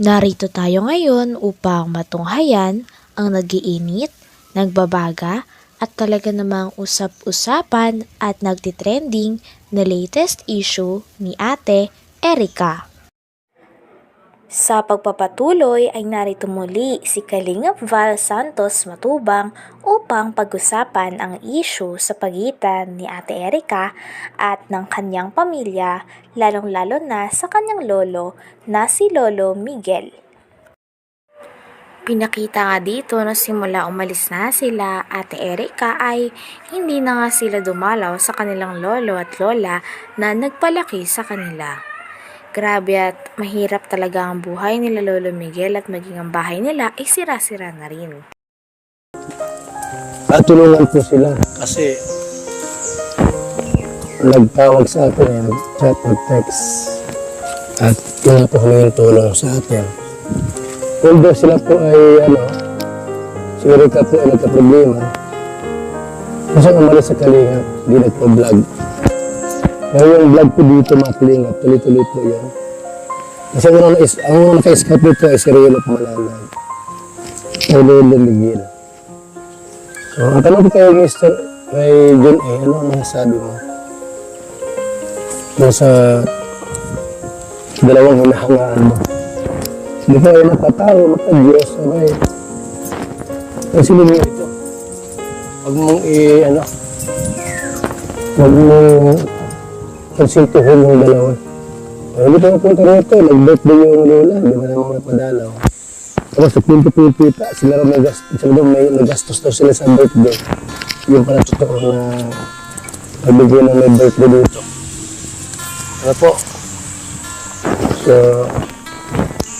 Narito tayo ngayon upang matunghayan ang nagiinit, nagbabaga at talaga namang usap-usapan at nagtitrending na latest issue ni Ate Erica. Sa pagpapatuloy ay narito muli si Kalingap Val Santos Matubang upang pag-usapan ang issue sa pagitan ni Ate Erica at ng kanyang pamilya, lalong-lalo na sa kanyang lolo na si Lolo Miguel. Pinakita nga dito na simula umalis na sila Ate Erica ay hindi na nga sila dumalaw sa kanilang lolo at lola na nagpalaki sa kanila. Grabe at mahirap talaga ang buhay nila Lolo Miguel at maging ang bahay nila ay sira-sira na rin. Tulungan po sila. Kasi Nagtawag sa atin, nag-chat, nag-text. At yun po humingin tulong sa atin. Although sila po ay, si Erica po ay nagka-problema. Kasi umalis sa Kalingap, di nagpo-vlog. Pero yung vlog po dito mga Kalingap, tuloy-tuloy po yan. Kasi ang unang naka-scout dito ay si Relo Pumalanag. Ay Lolo Miguel. So, ang tanong ko kayo, Mr. kay John A, ano ang masasabi mo? Nasa dalawang hinahangaan mo. Hindi ko ay nakatao, maka-Diyos, okay? Kasi nila ito. Huwag mong huwag mong konsintuhin yung dalawa. Hindi pa napunta rito, nag-birthday yung lola, di ba naman napadalaw. Tapos nagpinti-pita, sila may nagastos daw sila sa birthday. Yung pala totoo na pagbigyan ng may birthday dito. Ano po? So,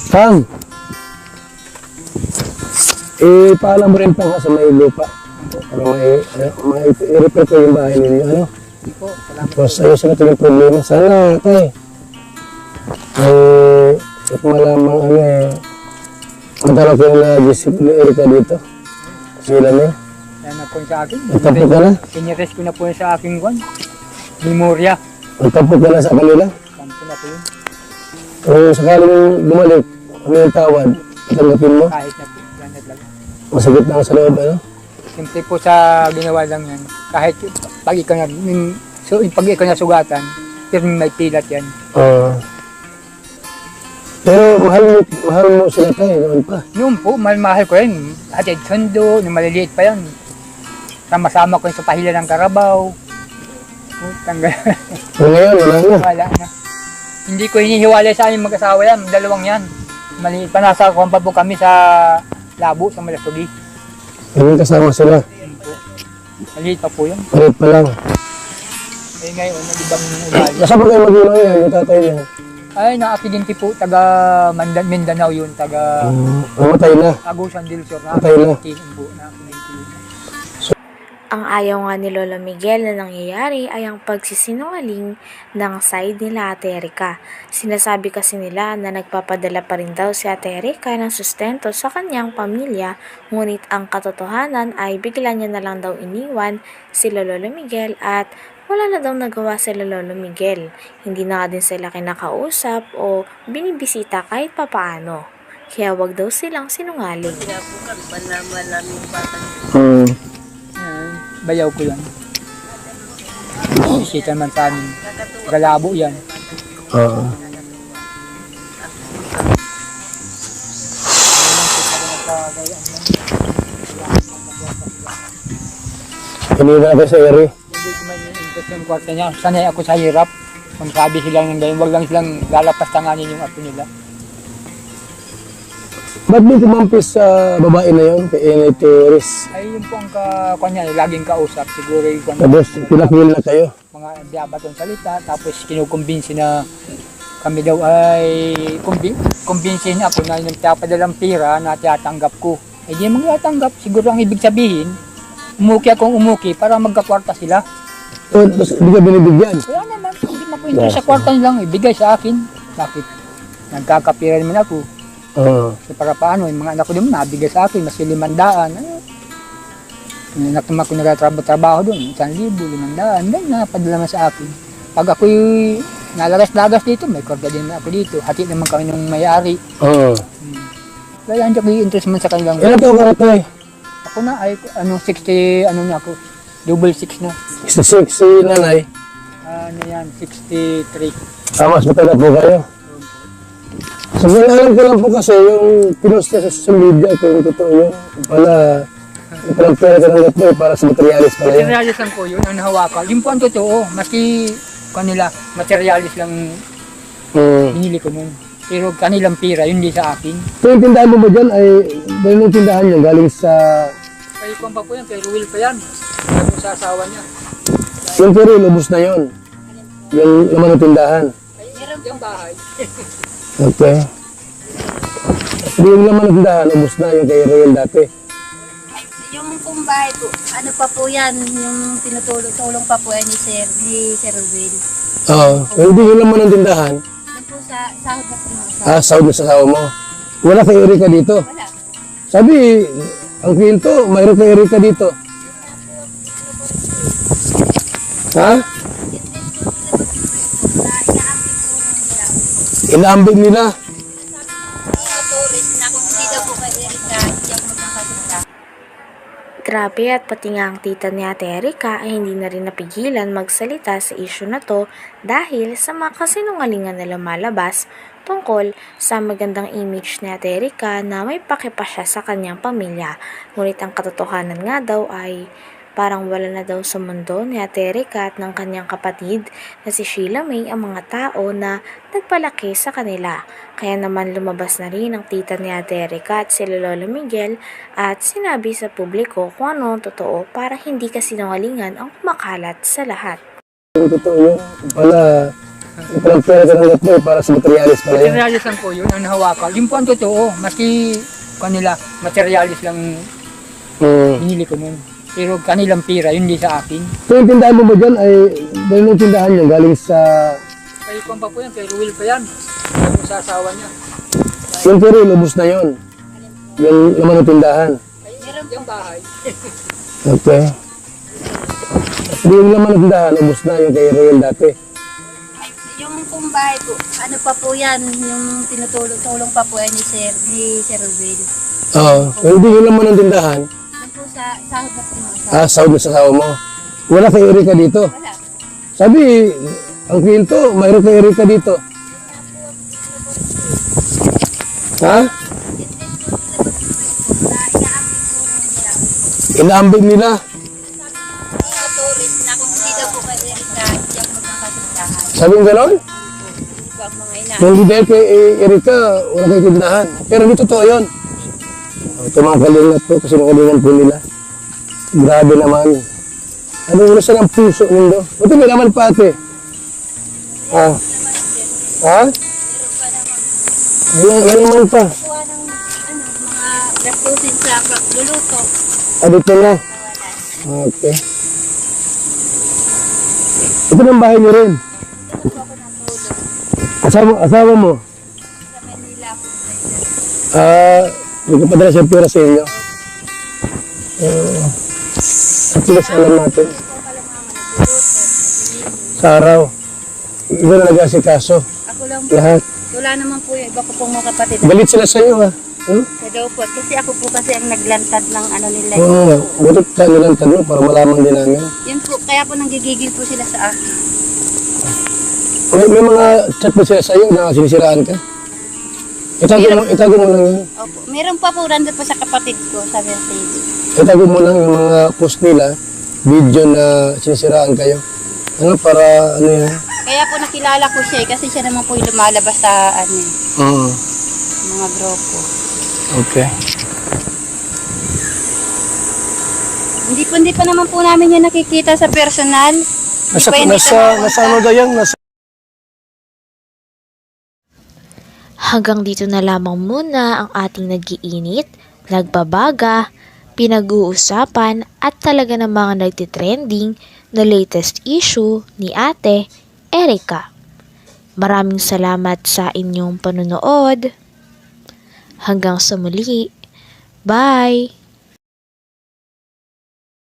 Kang, paalam mo rin pa nga sa may lupa. Para i-repair ko yung bahay ninyo, ano? Tapos ayos na ito yung problema. Sana, tay, ito malamang matala ko yung na-gisip ni Erica dito. Sila niya. yan na po sa akin. Nagtapo ka na? Pinires ko na po sa aking memorya. Nagtapo ka na sa kanila? Kampo na po yun. Kung sakaling bumalik, kung may tawad, tanggapin mo? Kahit na po. Ganit lang. Masakit lang sa loob, ano? Simple po sa ginawa lang yan. Kahit pag ikaw na sugatan, pero may pilat yan. Pero mahal mo sila tayo noon pa. Noon po, mahal ko yun. Hatid sundo, nung maliliit pa yan. Sama-sama ko yun sa pahila ng Karabaw. Tanggal. So ngayon, wala na. Wala na. Hindi ko hinihiwalay sa aming mag-asawa yan. Dalawang yan. Maliit pa, nasa kumpa po kami sa Labo, sa Malasugi. Ngayon kasama sila. Yun po. Maliit pa po yun. Palit pa lang. Eh ngayon, nag-ibang ugali. Nasa pa kayo mag-ilang yan, yung tatay niya. Ay, na-aksidente po, taga Mindanao yun, taga Namatay na. Agusan del Sur. Patay na. Na-aksidente yun. Ang ayaw nga ni Lolo Miguel na nangyayari ay ang pagsisinungaling ng side nila Ate Erica. Sinasabi kasi nila na nagpapadala pa rin daw si Ate Erica ng sustento sa kanyang pamilya, ngunit ang katotohanan ay bigla niya na lang daw iniwan sila Lolo Miguel at wala na daw nagawa sila Lolo Miguel. Hindi na din sila kinakausap o binibisita kahit papaano. Kaya wag daw silang sinungaling. Bayaw ko yan. Bisita naman sa amin. Galabo yan. Oo. Kanina ako sa ere. Hindi ko may interest yung kwarta niya. Sanay ako sa hirap. Kung sabi silang ng ganyan, wag lang silang lalapas tanganin yung apo nila. Ba't di kumampis sa babae na yun, kay Enay Torres? Ay, yun po ang kanya, laging kausap. Siguro yung Tapos pinakil na kayo. mga biyabatong salita. Tapos kinukumbinsi na kami daw ay kumbinsin ako na nagpapadalang pira na tiyatanggap ko. Eh di magtatanggap. Siguro ang ibig sabihin, umuki akong umuki para magkakwarta sila. Tapos hindi ka binibigyan. Kaya naman, hindi mapunta sa kwarta nilang ibigay sa akin. Bakit? Nagkakapira naman ako. Oo. So para paano, yung mga anak ko naman nabigay sa akin, mas 500. Yung anak naman ko nagtatrabaho doon, 1,000, 500, ganyan napadala naman sa akin. Pag ako'y nalagas-lagas dito, may karga din ako dito. Hati naman kami ng may-ari. Oo. Kaya hindi ako interest man sa kanilang. Ilan taon ka na tay? Ako na ay 60, ano na ako, double 6 na. 66 si nanay. Ano yan, 63. Mas matanda po kayo. So, alam ko lang po kasi yung pinost niya sa social media kung totoo yun. Pala, ipinagpera ka ng gato para sa materialis pala yun. Materialis lang po yun, ang nahawakan. Yung po ang totoo, maski kanila, materialis lang binili ko nun. Pero kanilang pira, yun di sa akin. So yung tindahan mo ba dyan ay, dahil yung tindahan niya galing sa, Kay Kwan pa po yan, kay Ruel pa yan. Kaya sa asawa niya. yung pero lubos na yun. Yung naman ng tindahan. Yung bahay. Okay. Yung naman ng tindahan, lubos na yung kay Royal dati. Yung kumbahay po, ano pa po yan, yung tinutulong pa po yan ni Sir Will. Oo. Hindi yung naman ng tindahan. Yan po sa sahod na po. Sahod na sa sawa mo. Wala kay Erika dito. Wala. Sabi, ang kwento, mayroon kay Erika dito. Ha? Inaambig nila. Tourist na kung hindi daw po kay Erika, hindi ako magkakasunta. Grabe at pati nga ang tita ni Ate Erika ay hindi na rin napigilan magsalita sa issue na to dahil sa mga kasinungalingan na lumalabas tungkol sa magandang image ni Ate Erika na may pakipa siya sa kanyang pamilya. Ngunit ang katotohanan nga daw ay parang wala na daw sa mundo ni Ate Erika at ng kanyang kapatid na si Sheila May ang mga tao na nagpalaki sa kanila. Kaya naman lumabas na rin ang tita ni Ate Erika at sila Lolo Miguel at sinabi sa publiko kung ano ang totoo para hindi kasinungalingan ang kumakalat sa lahat. Yung totoo yun. Pala, ipinagpera ka ng gato para sa materialis pala yun. Materialis lang po yun, ang nahawakan. Yung po ang totoo, maski kanila, materialis lang binili ko nun. Pero kanilang pira, yun di sa akin. So yung tindahan mo ba dyan ay, dahil yung tindahan niya galing sa, Kay Kwan pa po yan, kay Ruel pa yan. Kaya sa asawa niya. yung pero lubos na yun. Yung naman ng tindahan. Yung bahay. Okay. Yung naman ng tindahan, lubos na yung kay Royal dati. Yung kumbahay po, ano pa po yan, yung tinutulong pa po yan ni Sir Will. Oo. Hindi yung naman ng tindahan. Yan po sa sahod na po. Sahod na sa sawa mo. Wala kay Erika dito. Wala. Sabi, ang kwento, mayroon kay Erika dito. Ha? Inaambig nila. Tourist na kung hindi daw po kay Erika, hindi ako magkakasuntahan. Sabi mo gano'n? Hindi po ang mga ina. Hindi dahil kay Erika, wala kay tindahan. Pero hindi totoo yun. Ito mga kalingat po, kasi mga kalingat po nila. Grabe naman. Ano mo na siya ng puso mundo? Buti may naman pa ate. Ha? Ha? May naman pa. Kuha ng mga gastusin sa pagluluto. Dito na. Okay. Ito ng bahay niyo rin. Asawa mo? Sa Manila po. Nagpapadala siya pera sa inyo. At least alam natin. Sa araw. Iba na nag-asikaso. Ako lang po. Lahat. Wala naman po yung iba ko pong mga kapatid. Galit sila sa iyo ha. Hmm? Sa daw po. Kasi ako po kasi ang naglantad ng ano nila. Oo. Butot ka nilang tanong para malaman din namin. Yun po. Kaya po nanggigigil po sila sa akin. May mga chat ba sila sa iyo na sinisiraan ka? Itago mo lang yun. Opo. Meron pa po nandun po sa kapatid ko sa TV. Itago mo lang yung mga post nila, video na sinisiraan kayo. Ano para ano yan? Kaya po nakilala ko siya kasi siya naman po yung lumalabas sa ano, Oo. mga grupo. Okay. Hindi pa naman po namin yan nakikita sa personal. Hindi pa yan Nasa ano daw yan? Hanggang dito na lamang muna ang ating nag-iinit, nagbabaga, pinag-uusapan at talaga namang nagtitrending na latest issue ni Ate Erika. Maraming salamat sa inyong panunood. Hanggang sa muli. Bye!